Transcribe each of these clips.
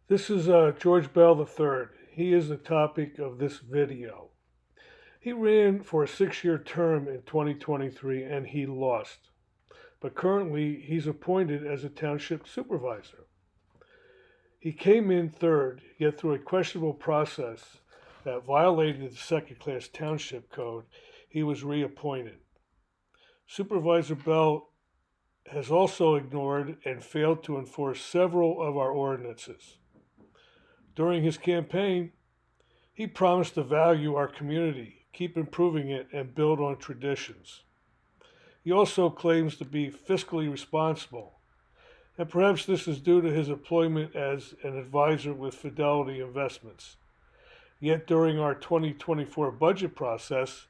This is George Bell III. He is the topic of this video. He ran for a 6-year term in 2023 and he lost. But currently he's appointed as a township supervisor. He came in third, yet through a questionable process that violated the second-class township code, he was reappointed. Supervisor Bell has also ignored and failed to enforce several of our ordinances. During his campaign, he promised to value our community, keep improving it, and build on traditions. He also claims to be fiscally responsible, and perhaps this is due to his employment as an advisor with Fidelity Investments. Yet during our 2024 budget process,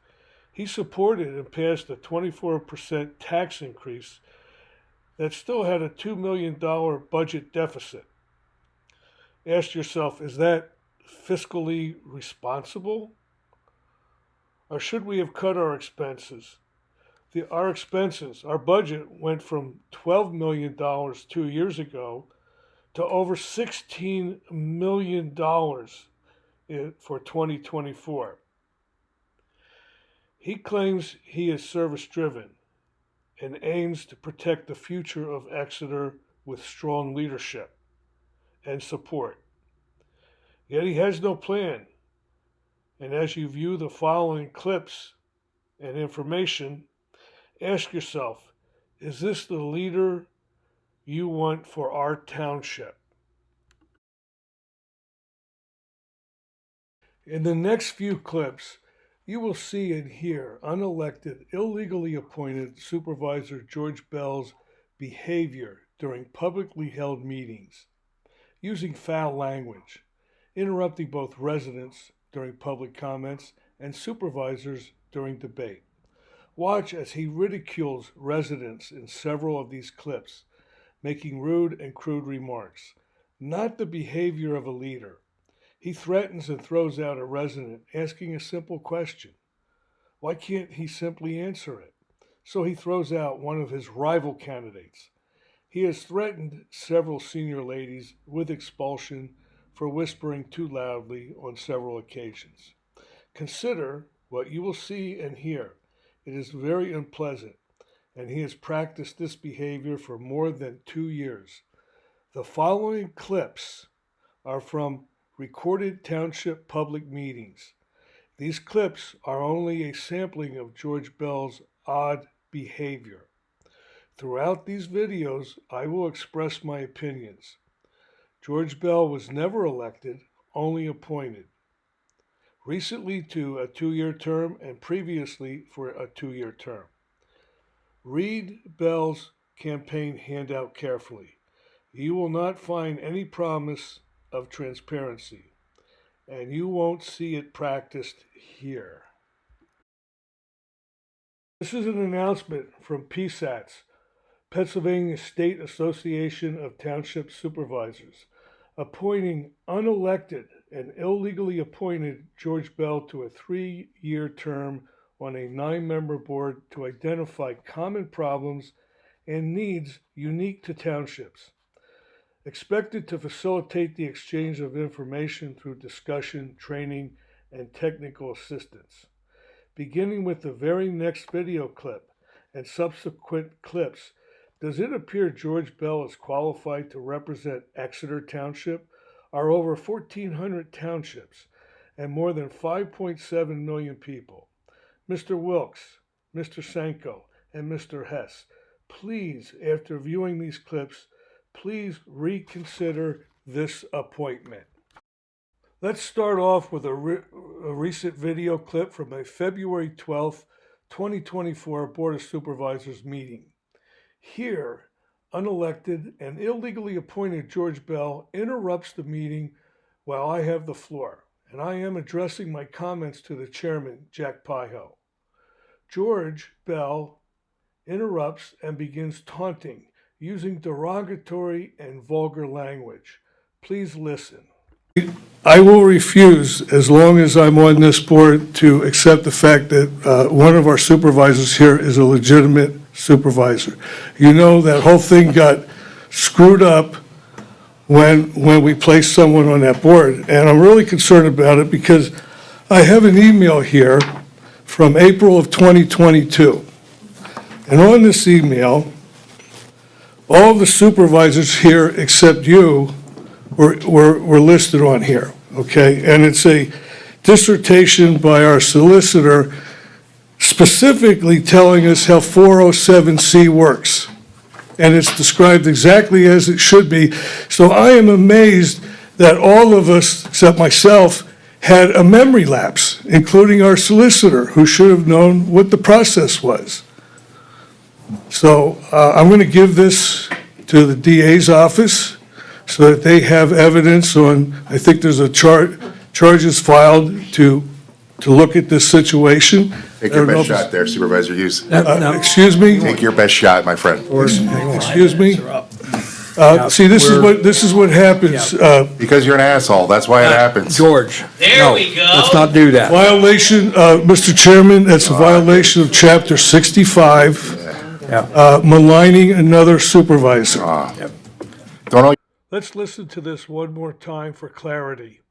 he supported and passed a 24% tax increase that still had a $2 million budget deficit. Ask yourself, is that fiscally responsible? Or should we have cut our expenses? Our budget went from $12 million 2 years ago to over $16 million for 2024. He claims he is service-driven and aims to protect the future of Exeter with strong leadership and support. Yet he has no plan. And as you view the following clips and information, ask yourself, is this the leader you want for our township? In the next few clips, you will see and hear unelected, illegally appointed Supervisor George Bell's behavior during publicly held meetings, using foul language, interrupting both residents during public comments and supervisors during debate. Watch as he ridicules residents in several of these clips, making rude and crude remarks. Not the behavior of a leader. He threatens and throws out a resident asking a simple question. Why can't he simply answer it? So he throws out one of his rival candidates. He has threatened several senior ladies with expulsion for whispering too loudly on several occasions. Consider what you will see and hear. It is very unpleasant, and he has practiced this behavior for more than 2 years. The following clips are from recorded township public meetings. These clips are only a sampling of George Bell's odd behavior. Throughout these videos, I will express my opinions. George Bell was never elected, only appointed. Recently to a 2-year term and previously for a 2-year term. Read Bell's campaign handout carefully. You will not find any promise of transparency, and you won't see it practiced here. This is an announcement from PSATS, Pennsylvania State Association of Township Supervisors, appointing unelected and illegally appointed George Bell to a 3-year term on a 9-member board to identify common problems and needs unique to townships. Expected to facilitate the exchange of information through discussion, training, and technical assistance. Beginning with the very next video clip and subsequent clips, does it appear George Bell is qualified to represent Exeter Township, our over 1,400 townships, and more than 5.7 million people? Mr. Wilkes, Mr. Sanko, and Mr. Hess, please, after viewing these clips, please reconsider this appointment. Let's start off with a recent video clip from a February 12th, 2024 Board of Supervisors meeting. Here, unelected and illegally appointed George Bell interrupts the meeting while I have the floor, and I am addressing my comments to the chairman, Jack Pyho. George Bell interrupts and begins taunting, using derogatory and vulgar language. Please listen. I will refuse, as long as I'm on this board, to accept the fact that one of our supervisors here is a legitimate supervisor. You know, that whole thing got screwed up when we place someone on that board. And I'm really concerned about it because I have an email here from April of 2022. And on this email, all of the supervisors here except you were listed on here, okay? And it's a dissertation by our solicitor specifically telling us how 407C works. And it's described exactly as it should be. So I am amazed that all of us, except myself, had a memory lapse, including our solicitor, who should have known what the process was. So I'm going to give this to the DA's office so that they have evidence on, I think there's a charges filed to look at this situation. Take your best shot there, Supervisor Hughes. Excuse me? Take your best shot, my friend. Excuse me? See, this is what happens. Because you're an asshole, that's why it happens. George. There we go. Let's not do that. Violation, Mr. Chairman, that's a violation of Chapter 65, maligning another supervisor. Don't all, Let's listen to this one more time for clarity.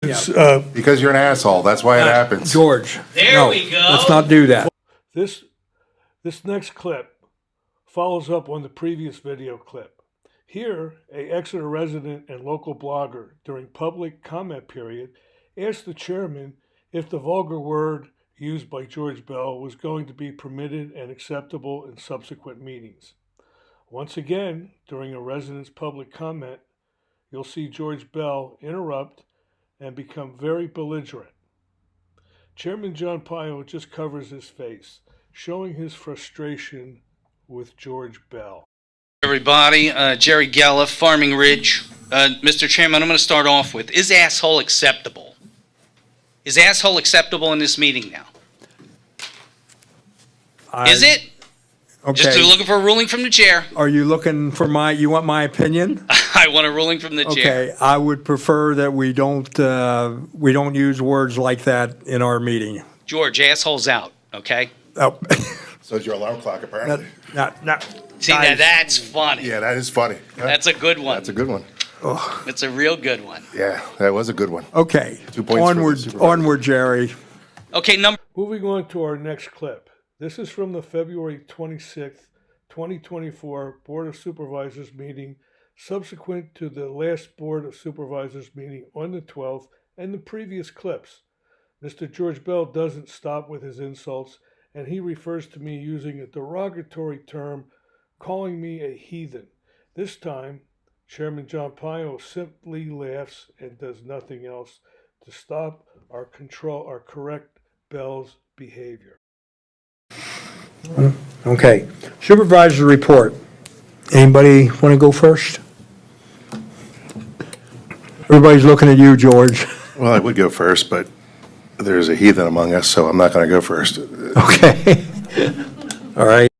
because you're an asshole, that's why it happens. George. There we go. Let's not do that. This next clip follows up on the previous video clip. Here, a Exeter resident and local blogger during public comment period asked the chairman if the vulgar word used by George Bell was going to be permitted and acceptable in subsequent meetings. Once again, during a resident's public comment, you'll see George Bell interrupt and become very belligerent. Chairman John Pio just covers his face, showing his frustration with George Bell. Everybody, Jerry Galliff, Farming Ridge. Mr. Chairman, I'm going to start off with, is asshole acceptable? Is asshole acceptable in this meeting now? Is it? Okay. Just looking for a ruling from the chair. Are you looking for you want my opinion? I want a ruling from the chair. Okay, I would prefer that we don't use words like that in our meeting. George, asshole's out, okay? Oh. So is your alarm clock, apparently. See, now that's funny. Yeah, that is funny. That's a good one. That's a good one. It's a real good one. Yeah, that was a good one. Okay, 2 points for the supervisor. onward, Jerry. Okay, Moving on to our next clip. This is from the February 26th, 2024 Board of Supervisors meeting, subsequent to the last Board of Supervisors meeting on the 12th and the previous clips. Mr. George Bell doesn't stop with his insults, and he refers to me using a derogatory term, calling me a heathen. This time, Chairman John Pio simply laughs and does nothing else to stop or correct Bell's behavior. Okay, supervisor report. Anybody want to go first? Everybody's looking at you, George. Well, I would go first, but there's a heathen among us, so I'm not going to go first. Okay. All right.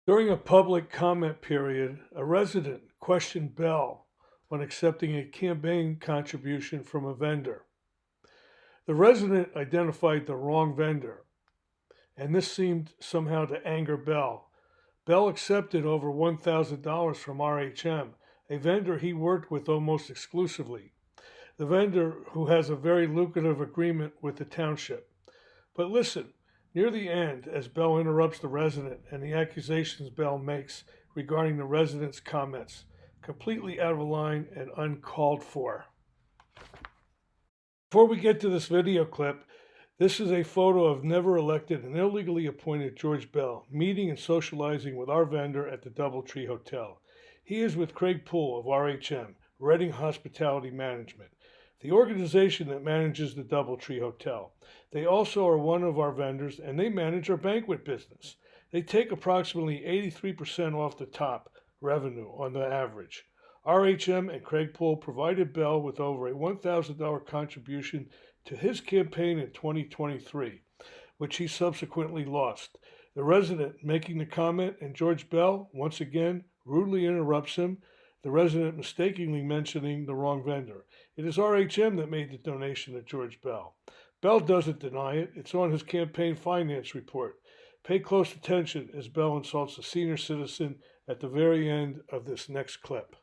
During a public comment period, a resident questioned Bell on accepting a campaign contribution from a vendor. The resident identified the wrong vendor, and this seemed somehow to anger Bell. Bell accepted over $1,000 from RHM, a vendor he worked with almost exclusively. The vendor who has a very lucrative agreement with the township. But listen, near the end, as Bell interrupts the resident and the accusations Bell makes regarding the resident's comments, completely out of line and uncalled for. Before we get to this video clip, this is a photo of never elected and illegally appointed George Bell meeting and socializing with our vendor at the Doubletree Hotel. He is with Craig Poole of RHM, Reading Hospitality Management, the organization that manages the Doubletree Hotel. They also are one of our vendors, and they manage our banquet business. They take approximately 83% off the top revenue on the average. RHM and Craig Poole provided Bell with over a $1,000 contribution to his campaign in 2023, which he subsequently lost. The resident making the comment, and George Bell, once again, rudely interrupts him, the resident mistakenly mentioning the wrong vendor. It is RHM that made the donation to George Bell. Bell doesn't deny it. It's on his campaign finance report. Pay close attention as Bell insults a senior citizen at the very end of this next clip.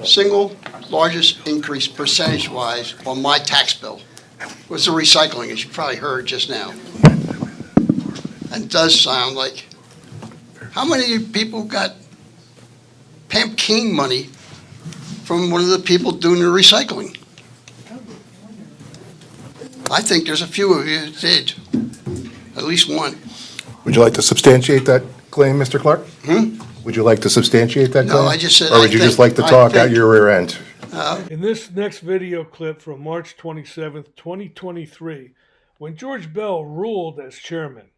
single largest increase percentage-wise on my tax bill was the recycling, as you probably heard just now. And it does sound like, how many people got Pam King money from one of the people doing the recycling? I think there's a few of you that did, at least one. Would you like to substantiate that claim, Mr. Clark? Would you like to substantiate that claim? No, I just said Or would you just like to talk out your rear end? In this next video clip from March 27th, 2023, when George Bell ruled as chairman,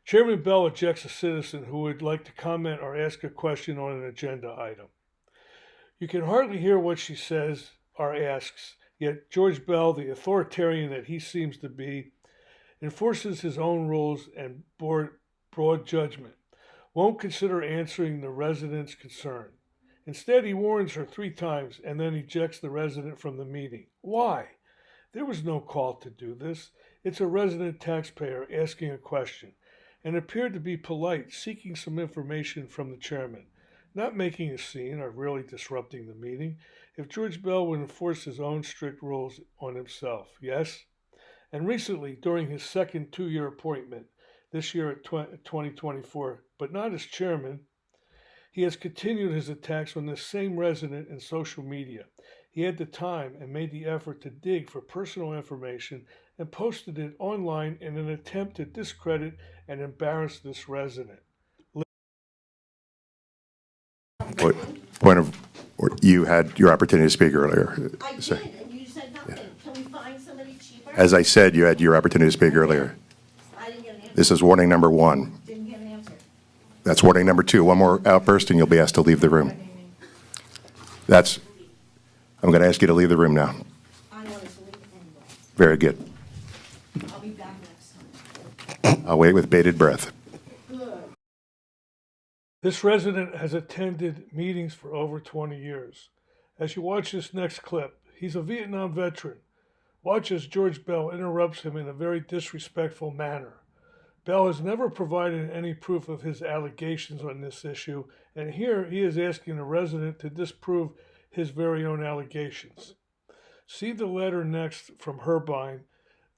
Chairman Bell ejects a citizen who would like to comment or ask a question on an agenda item. You can hardly hear what she says or asks, yet George Bell, the authoritarian that he seems to be, enforces his own rules and broad judgment, won't consider answering the resident's concern. Instead, he warns her 3 times and then ejects the resident from the meeting. Why? There was no call to do this. It's a resident taxpayer asking a question, and appeared to be polite, seeking some information from the chairman, not making a scene or really disrupting the meeting. If George Bell would enforce his own strict rules on himself, yes? And recently, during his second 2-year appointment, this year at 2024, but not as chairman, he has continued his attacks on this same resident in social media. He had the time and made the effort to dig for personal information and posted it online in an attempt to discredit and embarrass this resident. Point of, you had your opportunity to speak earlier. I did, and you said nothing. Can we find somebody cheaper? As I said, you had your opportunity to speak earlier. I didn't get an answer. This is warning number 1. Didn't get an answer. That's warning number 2. One more outburst and you'll be asked to leave the room. I'm going to ask you to leave the room now. I wanted to leave anyway. Very good. I'll be back next time. I'll wait with bated breath. This resident has attended meetings for over 20 years. As you watch this next clip, he's a Vietnam veteran. Watch as George Bell interrupts him in a very disrespectful manner. Bell has never provided any proof of his allegations on this issue, and here he is asking the resident to disprove his very own allegations. See the letter next from Herbine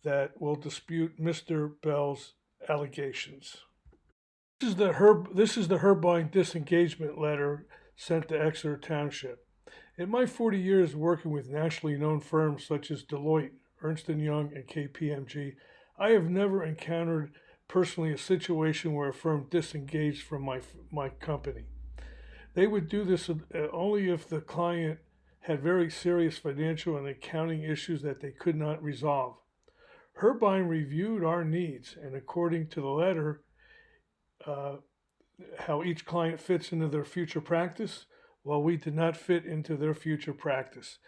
that will dispute Mr. Bell's allegations. This is the Herbine disengagement letter sent to Exeter Township. In my 40 years working with nationally known firms such as Deloitte, Ernst & Young, and KPMG, I have never encountered personally a situation where a firm disengaged from my company. They would do this only if the client had very serious financial and accounting issues that they could not resolve. Herbine reviewed our needs, and according to the letter, how each client fits into their future practice, while we did not fit into their future practice.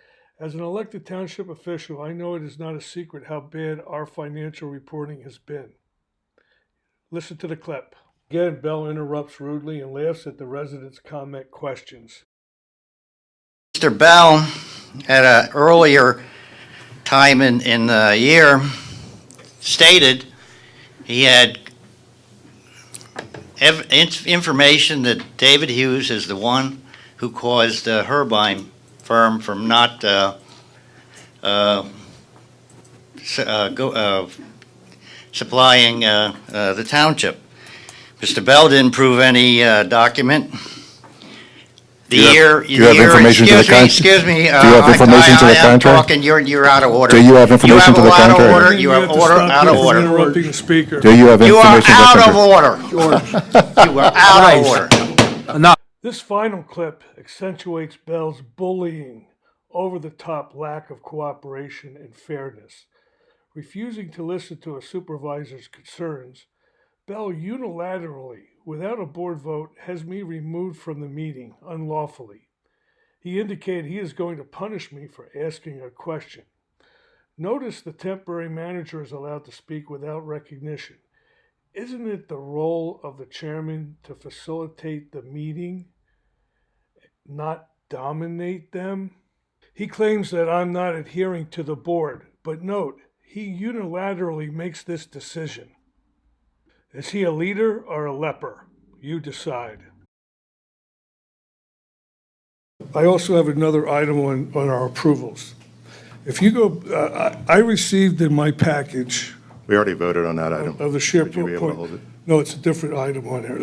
As an elected township official, I know it is not a secret how bad our financial reporting has been. Listen to the clip. Again, Bell interrupts rudely and laughs at the residents' comment questions. Mr. Bell, at an earlier time in the year, stated he had information that David Hughes is the one who caused the Herbine firm from not supplying the township. Mr. Bell didn't prove any document. Do you have information to the contrary? Excuse me. Do you have information to the contrary? Talking, you're out of order. Do you have information to the contrary? You have order out of order. Interrupting the speaker. Do you have You are information to the out of contrary? order. You are out of order. No. This final clip accentuates Bell's bullying, over-the-top lack of cooperation and fairness. Refusing to listen to a supervisor's concerns, Bell unilaterally, without a board vote, has me removed from the meeting unlawfully. He indicated he is going to punish me for asking a question. Notice the temporary manager is allowed to speak without recognition. Isn't it the role of the chairman to facilitate the meeting, not dominate them? He claims that I'm not adhering to the board, but note, he unilaterally makes this decision. Is he a leader or a leper? You decide. I also have another item on our approvals. If you go, I received in my package We already voted on that item. of the Would you be able to SharePoint. hold it? No, it's a different item on there.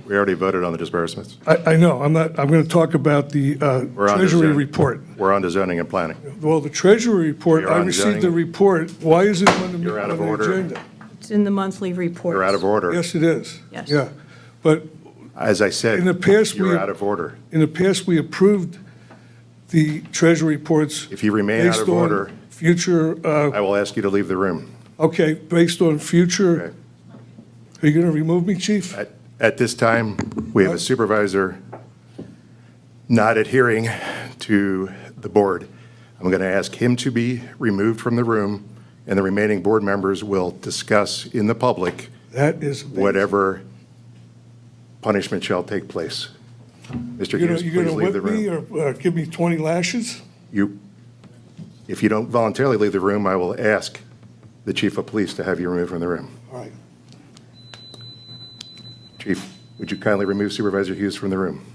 We already voted on the disbursements. I know, I'm going to talk about the We're on to Treasury zoning. report. We're on to zoning and planning. Well, the Treasury report, You're I on received the zoning. report. Why is it on the You're out of on the order. agenda? It's in the monthly report. You're out of order. Yes, it is. Yes. Yeah, but As I said, In the past, you're we- out of order. in the past, we approved the Treasury reports If you remain out based of on order, future, I will ask you to leave the room. okay, based on future, Okay. are you going to remove me, chief? At this time, we have a supervisor not adhering to the board. I'm going to ask him to be removed from the room, and the remaining board members will discuss in the public That is. amazing. whatever punishment shall take place. Mr. You're Hughes, going please to leave the whip me room. or give me 20 lashes? If you don't voluntarily leave the room, I will ask the chief of police to have you removed from the room. All right. Chief, would you kindly remove Supervisor Hughes from the room?